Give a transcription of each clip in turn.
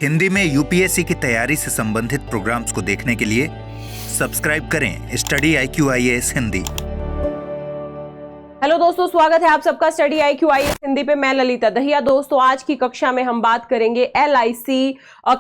हिंदी में यूपीएससी की तैयारी से संबंधित प्रोग्राम्स को देखने के लिए सब्सक्राइब करें study IQ IAS Hindi. Hello दोस्तों, स्वागत है आप सबका स्टडी IQ IAS हिंदी पे। मैं ललिता दहिया। दोस्तों, आज की कक्षा में हम बात करेंगे LIC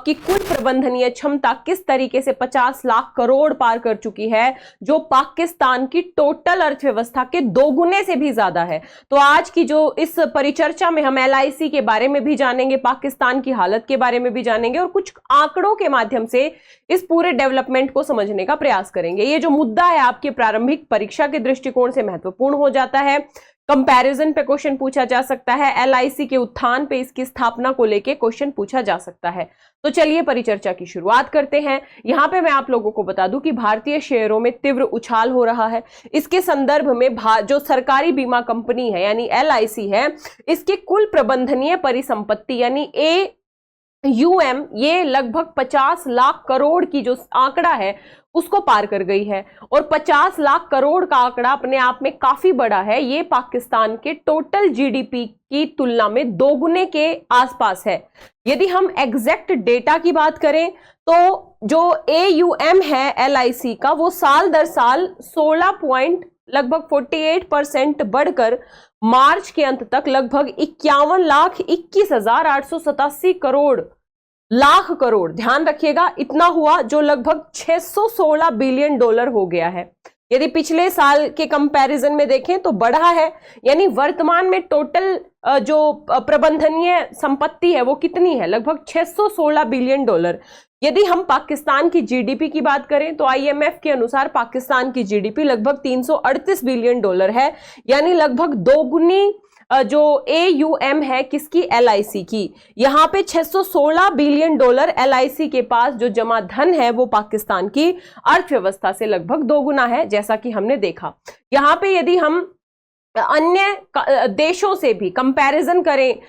की कुल प्रबंधनीय क्षमता किस तरीके से 50 लाख करोड़ पार कर चुकी है, जो पाकिस्तान की टोटल अर्थव्यवस्था के दोगुने से भी ज्यादा है। तो आज की जो इस परिचर्चा में हम LIC के बारे में भी जानेंगे, पाकिस्तान की हालत के बारे में भी जानेंगे और कुछ आंकड़ों के माध्यम से इस पूरे डेवलपमेंट को समझने का प्रयास करेंगे। ये जो मुद्दा है आपकी प्रारंभिक परीक्षा के दृष्टिकोण से महत्वपूर्ण हो जाता है। कंपैरिजन पे क्वेश्चन पूछा जा सकता है, LIC के उत्थान पे, इसकी स्थापना को लेके क्वेश्चन पूछा जा सकता है। तो चलिए परिचर्चा की शुरुआत करते हैं। यहां पे मैं आप लोगों को बता दूं कि भारतीय शेयरों में तीव्र उछाल हो रहा है। इसके संदर्भ में जो सरकारी बीमा कंपनी है यानी LIC है, इसके कुल प्रबंधनीय परिसंपत्ति यानी AUM ये लगभग 50 लाख करोड़ की जो आंकड़ा है उसको पार कर गई है। और 50 लाख करोड़ का आंकड़ा अपने आप में काफी बड़ा है। ये पाकिस्तान के टोटल GDP की तुलना में दोगुने के आसपास है। यदि हम एग्जैक्ट डेटा की बात करें तो जो AUM है LIC का, वो साल दर साल 48% बढ़कर मार्च के अंत तक लगभग 51,21,887 लाख करोड़, ध्यान रखिएगा, इतना हुआ, जो लगभग 616 बिलियन डॉलर हो गया है। यदि पिछले साल के कंपैरिजन में देखें तो बढ़ा है। यानी वर्तमान में टोटल जो प्रबंधनीय संपत्ति है वो कितनी है, लगभग 616 बिलियन डॉलर। यदि हम पाकिस्तान की GDP की बात करें तो IMF के अनुसार पाकिस्तान की GDP लगभग 338 बिलियन डॉलर है। यानी लगभग दोगुनी जो AUM है किसकी, LIC की। यहां पे 616 बिलियन डॉलर LIC के पास जो जमा धन है वो पाकिस्तान की अर्थव्यवस्था से लगभग दोगुना है, जैसा कि हमने देखा। यहां पे यदि हम अन्य देशों से भी कंपैरिजन करें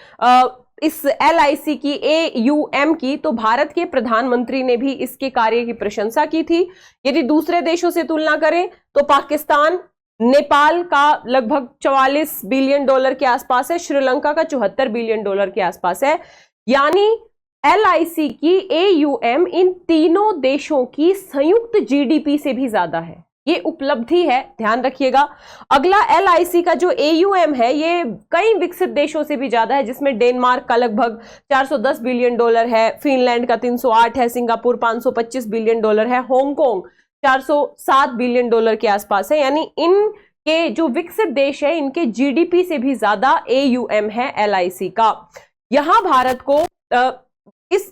इस LIC की AUM की, तो भारत के प्रधानमंत्री ने भी इसके कार्य की प्रशंसा की थी। यदि दूसरे देशों से तुलना करें तो पाकिस्तान, नेपाल का लगभग 44 बिलियन डॉलर के आसपास है, श्रीलंका का 74 बिलियन डॉलर के आसपास है। यानी LIC की AUM इन तीनों देशों की संयुक्त GDP से भी ज्यादा है। ये उपलब्धि है, ध्यान रखिएगा। अगला LIC का जो AUM है ये कई विकसित देशों से भी ज्यादा है, जिसमें डेनमार्क का लगभग 410 बिलियन डॉलर है, फिनलैंड का 308 है, सिंगापुर 525 बिलियन डॉलर है, हांगकांग 407 बिलियन डॉलर के आसपास है। यानी इनके जो विकसित देश है इनके GDP से भी ज्यादा AUM है LIC का। यहां भारत को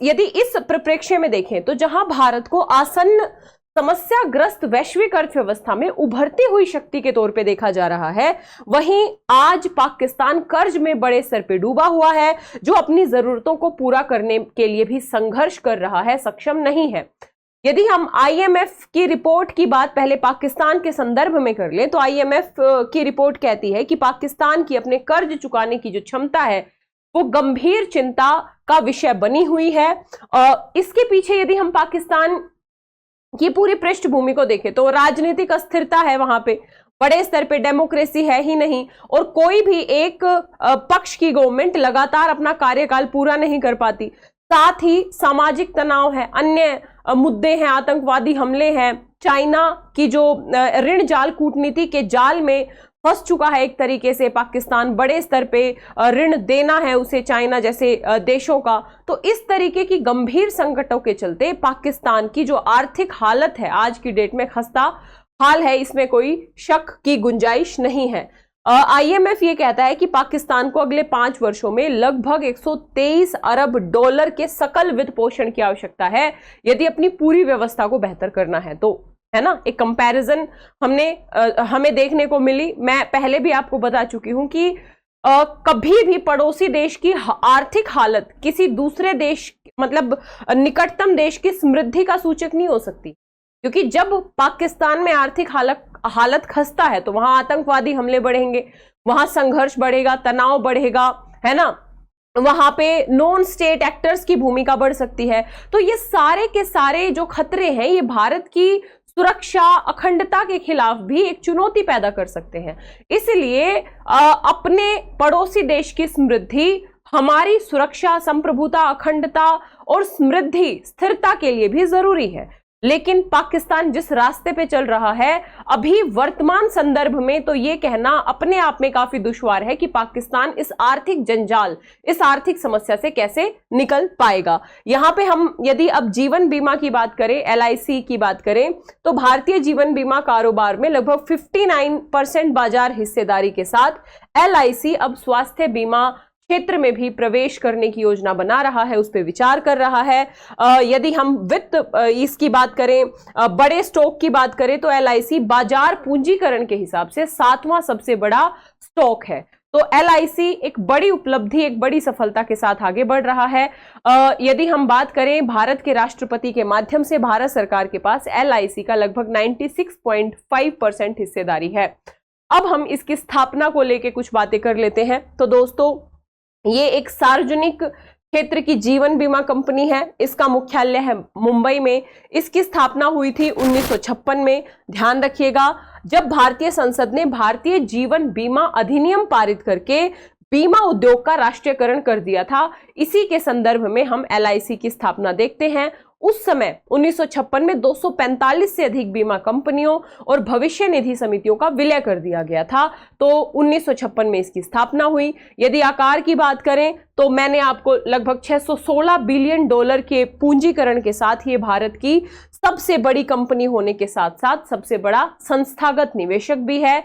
यदि इस परिप्रेक्ष्य में देखें तो जहां भारत को आसन्न समस्याग्रस्त वैश्विक अर्थव्यवस्था में उभरती हुई शक्ति के तौर पे देखा जा रहा है, वहीं आज पाकिस्तान कर्ज में बड़े स्तर पे डूबा हुआ है, जो अपनी जरूरतों को पूरा करने के लिए भी संघर्ष कर रहा है, सक्षम नहीं है। यदि हम IMF की रिपोर्ट की बात पहले पाकिस्तान के संदर्भ में कर लें तो IMF की रिपोर्ट कहती है कि पाकिस्तान की अपने कर्ज चुकाने की जो क्षमता है वो गंभीर चिंता का विषय बनी हुई है। इसके पीछे यदि हम पाकिस्तान की पूरी पृष्ठभूमि को देखें तो राजनीतिक अस्थिरता है, वहां पे बड़े स्तर पे डेमोक्रेसी है ही नहीं, और कोई भी एक पक्ष की गवर्नमेंट लगातार अपना कार्यकाल पूरा नहीं कर पाती। साथ ही सामाजिक तनाव है, अन्य मुद्दे हैं, आतंकवादी हमले हैं, चाइना की जो ऋण जाल, कूटनीति के जाल में फंस चुका है एक तरीके से पाकिस्तान, बड़े स्तर पे ऋण देना है उसे चाइना जैसे देशों का। तो इस तरीके की गंभीर संकटों के चलते पाकिस्तान की जो आर्थिक हालत है आज की डेट में खस्ता हाल है, इसमें कोई शक की गुंजाइश नहीं है। IMF ये कहता है कि पाकिस्तान को अगले 5 वर्षों में लगभग 123 अरब डॉलर के सकल वित्त पोषण की आवश्यकता है, यदि अपनी पूरी व्यवस्था को बेहतर करना है तो, है ना। एक कंपैरिजन हमें देखने को मिली। मैं पहले भी आपको बता चुकी हूं कि कभी भी पड़ोसी देश की आर्थिक हालत किसी दूसरे देश, मतलब निकटतम देश की समृद्धि का सूचक नहीं हो सकती, क्योंकि जब पाकिस्तान में आर्थिक हालत खस्ता है तो वहां आतंकवादी हमले बढ़ेंगे, वहां संघर्ष बढ़ेगा, तनाव बढ़ेगा, है ना। वहां पे नॉन स्टेट एक्टर्स की भूमिका बढ़ सकती है। तो ये सारे के सारे जो खतरे हैं ये भारत की सुरक्षा, अखंडता के खिलाफ भी एक चुनौती पैदा कर सकते हैं। इसलिए अपने पड़ोसी देश की समृद्धि, हमारी सुरक्षा, संप्रभुता, अखंडता और समृद्धि स्थिरता के लिए भी जरूरी है। लेकिन पाकिस्तान जिस रास्ते पे चल रहा है अभी वर्तमान संदर्भ में, तो ये कहना अपने आप में काफी दुश्वार है कि पाकिस्तान इस आर्थिक जंजाल, इस आर्थिक समस्या से कैसे निकल पाएगा। यहां पे हम यदि अब जीवन बीमा की बात करें, LIC की बात करें, तो भारतीय जीवन बीमा कारोबार में लगभग 59% बाजार हिस्सेदारी के साथ LIC अब स्वास्थ्य बीमा क्षेत्र में भी प्रवेश करने की योजना बना रहा है, उस पर विचार कर रहा है। यदि हम वित्त इसकी बात करें, बड़े स्टॉक की बात करें, तो LIC बाजार पूंजीकरण के हिसाब से 7वां सबसे बड़ा स्टॉक है। तो LIC एक बड़ी उपलब्धि, एक बड़ी सफलता के साथ आगे बढ़ रहा है। यदि हम बात करें भारत के राष्ट्रपति के माध्यम से भारत सरकार के पास LIC का लगभग 96.5% हिस्सेदारी है। अब हम इसकी स्थापना को लेकर कुछ बातें कर लेते हैं। तो दोस्तों, ये एक सार्वजनिक क्षेत्र की जीवन बीमा कंपनी है। इसका मुख्यालय है मुंबई में। इसकी स्थापना हुई थी 1956 में। ध्यान रखिएगा, जब भारतीय संसद ने भारतीय जीवन बीमा अधिनियम पारित करके बीमा उद्योग का राष्ट्रीयकरण कर दिया था, इसी के संदर्भ में हम LIC की स्थापना देखते हैं। उस समय 1956 में 245 से अधिक बीमा कंपनियों और भविष्य निधि समितियों का विलय कर दिया गया था। तो 1956 में इसकी स्थापना हुई। यदि आकार की बात करें तो मैंने आपको लगभग 616 बिलियन डॉलर के पूंजीकरण के साथ ये भारत की सबसे बड़ी कंपनी होने के साथ साथ सबसे बड़ा संस्थागत निवेशक भी है।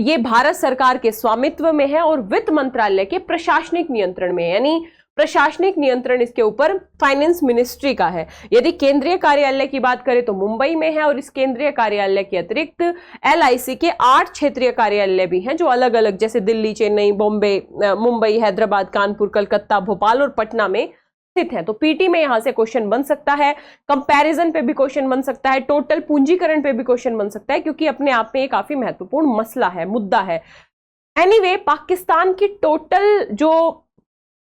ये भारत सरकार के स्वामित्व में है और वित्त मंत्रालय के प्रशासनिक नियंत्रण में है, यानी प्रशासनिक नियंत्रण इसके ऊपर फाइनेंस मिनिस्ट्री का है। यदि केंद्रीय कार्यालय की बात करें तो मुंबई में है और इस केंद्रीय कार्यालय के अतिरिक्त LIC के 8 क्षेत्रीय कार्यालय भी हैं जो अलग अलग, जैसे दिल्ली, चेन्नई, बॉम्बे, मुंबई, हैदराबाद, कानपुर, कलकत्ता, भोपाल और पटना में स्थित है। तो पीटी में यहां से क्वेश्चन बन सकता है, कंपैरिजन पे भी क्वेश्चन बन सकता है, टोटल पूंजीकरण पे भी क्वेश्चन बन सकता है, क्योंकि अपने आप में ये काफी महत्वपूर्ण मसला है, मुद्दा है। एनीवे, पाकिस्तान की टोटल जो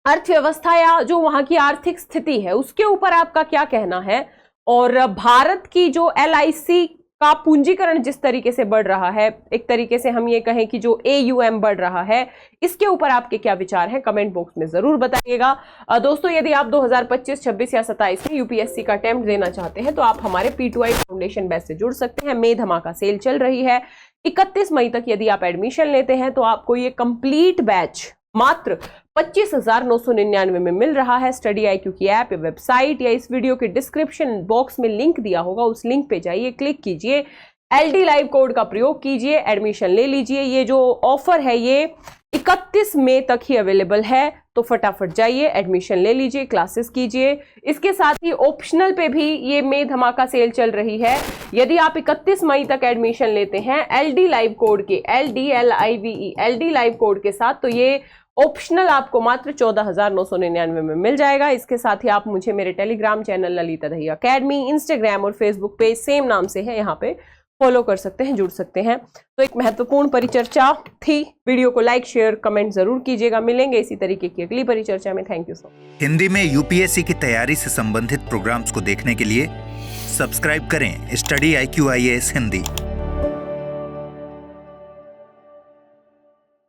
अर्थव्यवस्था या जो वहां की आर्थिक स्थिति है उसके ऊपर आपका क्या कहना है, और भारत की जो LIC का पूंजीकरण जिस तरीके से बढ़ रहा है, एक तरीके से हम ये कहें कि जो AUM बढ़ रहा है, इसके ऊपर आपके क्या विचार हैं, कमेंट बॉक्स में जरूर बताइएगा। दोस्तों, यदि आप 2025, 26 या 27 में UPSC का अटेम्प्ट देना चाहते हैं तो आप हमारे P2I फाउंडेशन बैच से जुड़ सकते हैं। मे धमाका सेल चल रही है। 31 मई तक यदि आप एडमिशन लेते हैं तो आपको ये कंप्लीट बैच मात्र 25,999 में मिल रहा है। स्टडी IQ की ऐप या वेबसाइट या इस वीडियो के डिस्क्रिप्शन बॉक्स में लिंक दिया होगा, उस लिंक पे जाइए, क्लिक कीजिए, LD लाइव कोड का प्रयोग कीजिए, एडमिशन ले लीजिए। ये जो ऑफर है ये 31 मई तक ही अवेलेबल है, तो फटाफट जाइए, एडमिशन ले लीजिए, क्लासेस कीजिए। इसके साथ ही ऑप्शनल पे भी ये मई धमाका सेल चल रही है। यदि आप 31 मई तक एडमिशन लेते हैं LD लाइव कोड के, LD लाइव कोड के साथ, तो ये ऑप्शनल आपको मात्र 14,999 में मिल जाएगा। इसके साथ ही आप मुझे मेरे Telegram channel Lalita Dahiya academy, Instagram और फेसबुक पेज सेम नाम से है, यहाँ पे फॉलो कर सकते हैं, जुड़ सकते हैं। तो एक महत्वपूर्ण परिचर्चा थी। वीडियो को लाइक, शेयर, कमेंट जरूर कीजिएगा। मिलेंगे इसी तरीके की अगली परिचर्चा में। Thank you so much. Hindi में UPSC की तैयारी से संबंधित प्रोग्राम्स को देखने के लिए सब्सक्राइब करें स्टडी IQ IAS हिंदी।